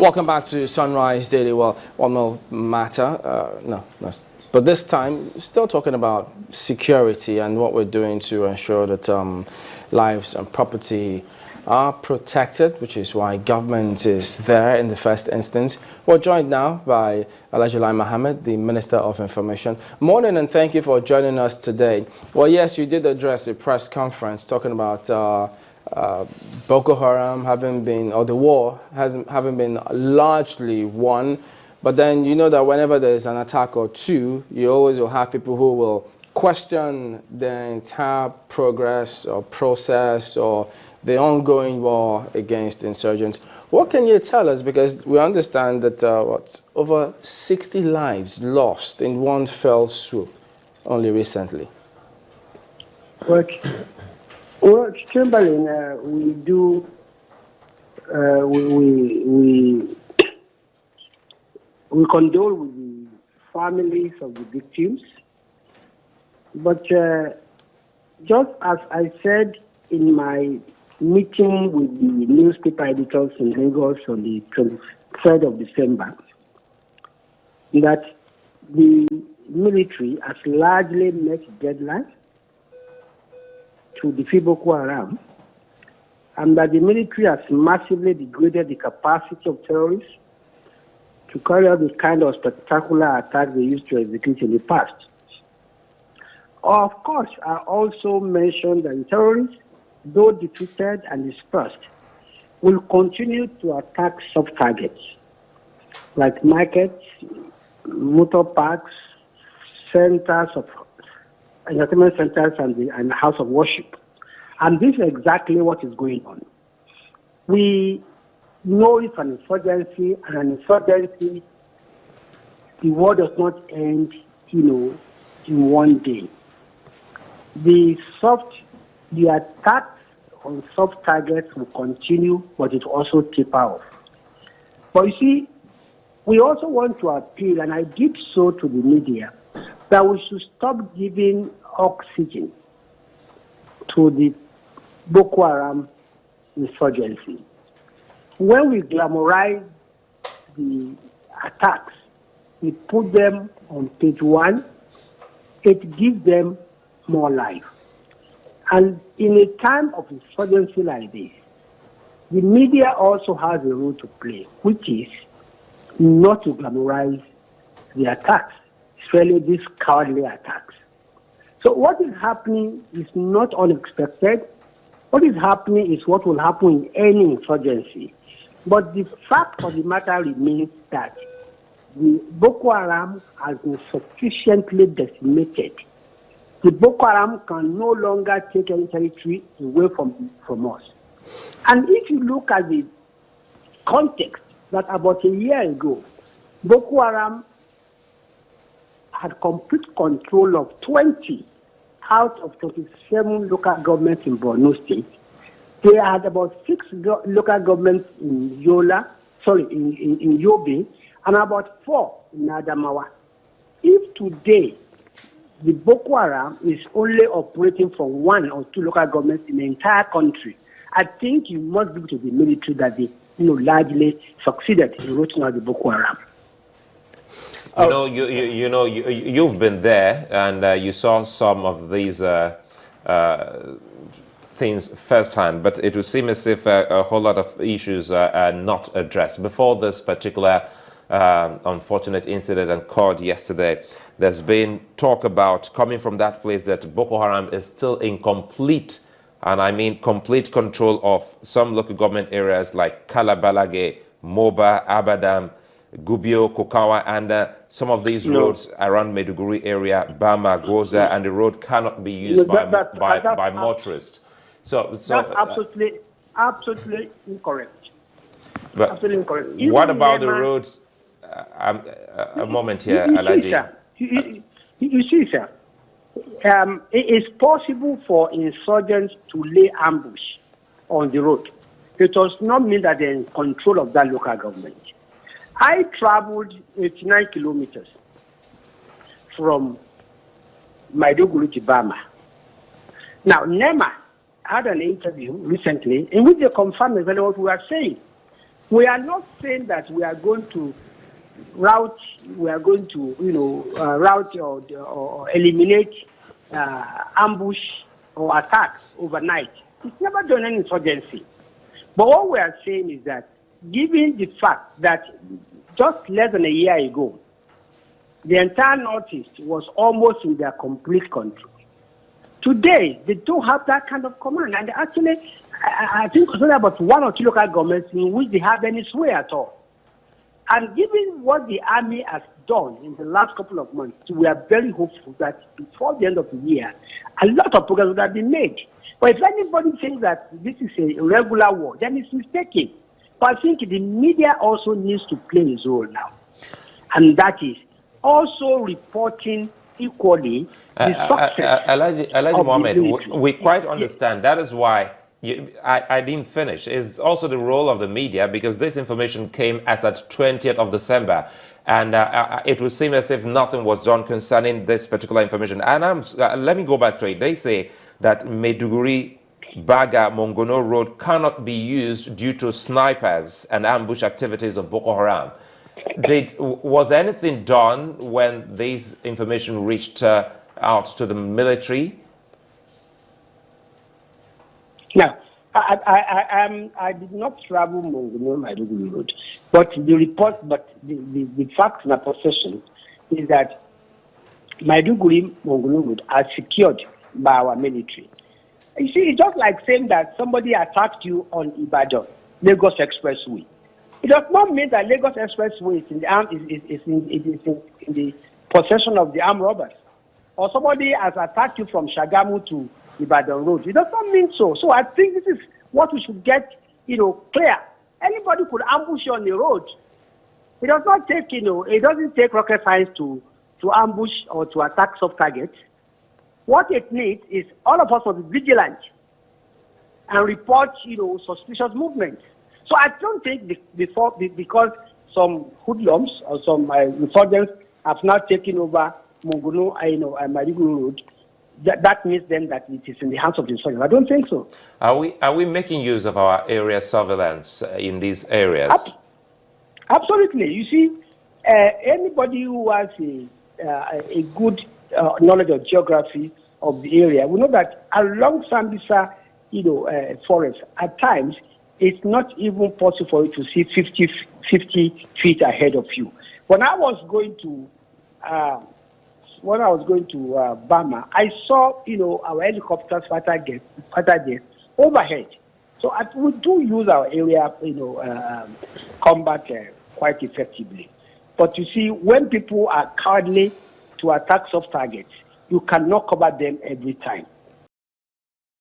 Welcome back to Sunrise Daily. Well, one more matter. But this time, still talking about security and what we're doing to ensure that lives and property are protected, which is why government is there in the first instance. We're joined now by Lai Mohammed, the Minister of Information. Morning, and thank you for joining us today. Well, yes, you did address a press conference talking about Boko Haram having been, or the war having been largely won. But then you know that whenever there's an attack or two, you always will have people who will question the entire progress or process or the ongoing war against insurgents. What can you tell us? Because we understand that over 60 lives lost in one fell swoop only recently. Well, Chamberlain, we condole with the families of the victims, but just as I said in my meeting with the newspaper editors in Lagos on the 23rd of December, that the military has largely met deadlines to defeat Boko Haram, and that the military has massively degraded the capacity of terrorists to carry out the kind of spectacular attacks they used to execute in the past. Of course, I also mentioned that the terrorists, though defeated and dispersed, will continue to attack soft targets like markets, motor parks, centers of entertainment centers, and house of worship. And this is exactly what is going on. We know it's an insurgency, and an insurgency, the war does not end, in one day. The attacks on soft targets will continue, but it also taper off. But you see, we also want to appeal, and I did so to the media, that we should stop giving oxygen to the Boko Haram insurgency. When we glamorize the attacks, we put them on page one, it gives them more life. And in a time of insurgency like this, the media also has a role to play, which is not to glamorize the attacks, especially these cowardly attacks. So what is happening is not unexpected. What is happening is what will happen in any insurgency. But the fact of the matter remains that the Boko Haram has been sufficiently decimated. The Boko Haram can no longer take any territory away from us. And if you look at the context, that about a year ago, Boko Haram had complete control of 20 out of 27 local governments in Borno State. They had about 6 local governments in in Yobe, and about 4 in Adamawa. If today the Boko Haram is only operating from 1 or 2 local governments in the entire country, I think you must give to the military that they largely succeeded in rooting out the Boko Haram. You've been there, and you saw some of these things firsthand, but it would seem as if a whole lot of issues are not addressed. Before this particular unfortunate incident occurred yesterday, there's been talk about, coming from that place, that Boko Haram is still in complete, and I mean complete, control of some local government areas like Kalabalage, Moba, Abadam, Gubio, Kokawa, and some of these roads around Maiduguri area, Bama, Goza, and the road cannot be used by motorists. So that's absolutely incorrect. But absolutely incorrect. What about the roads? A moment here, Alaji. You see, sir, it is possible for insurgents to lay ambush on the road. It does not mean that they're in control of that local government. I traveled 89 kilometers from Maiduguri to Bama. Now, NEMA had an interview recently in which they confirmed exactly what we are saying, We are not saying that we are going to route, route or eliminate ambush or attacks overnight. It's never done any insurgency. But what we are saying is that, given the fact that just less than a year ago, the entire Northeast was almost in their complete control. Today, they don't have that kind of command. And actually, I think it's only about 1 or 2 local governments in which they have any sway at all. And given what the army has done in the last couple of months, we are very hopeful that before the end of the year, a lot of progress would have been made. But if anybody thinks that this is a regular war, then it's mistaken. But I think the media also needs to play its role now. And that is also reporting equally the success. Lai Mohammed, we quite understand. That is why I didn't finish. It's also the role of the media, because this information came as at 20th of December. And it would seem as if nothing was done concerning this particular information. And let me go back to it. They say that Maiduguri, Baga, Mongono Road cannot be used due to snipers and ambush activities of Boko Haram. Was anything done when this information reached out to the military? No, I did not travel Mongono Maiduguri Road, but the facts in our possession is that Maiduguri Mongono Road are secured by our military. You see, it's just like saying that somebody attacked you on Ibadan, Lagos Expressway. It does not mean that Lagos Expressway is in the possession of the armed robbers. Or somebody has attacked you from Shagamu to Ibadan Road. It does not mean so. So I think this is what we should get, clear. Anybody could ambush you on the road. It does not take, it doesn't take rocket science to ambush or to attack soft targets. What it needs is all of us must be vigilant and report, suspicious movements. So I don't think because some hoodlums or some insurgents have now taken over Mongono, Maiduguri Road, that means then that it is in the hands of the insurgents. I don't think so. Are we making use of our area surveillance in these areas? Absolutely. You see, anybody who has a good knowledge of geography of the area, we know that along Sambisa, forest, at times, it's not even possible for you to see 50 feet ahead of you. When I was going to Bama, I saw, our helicopters, fighter jets overhead. So we do use our area, combat quite effectively. But you see, when people are cowardly to attack soft targets, you cannot cover them every time.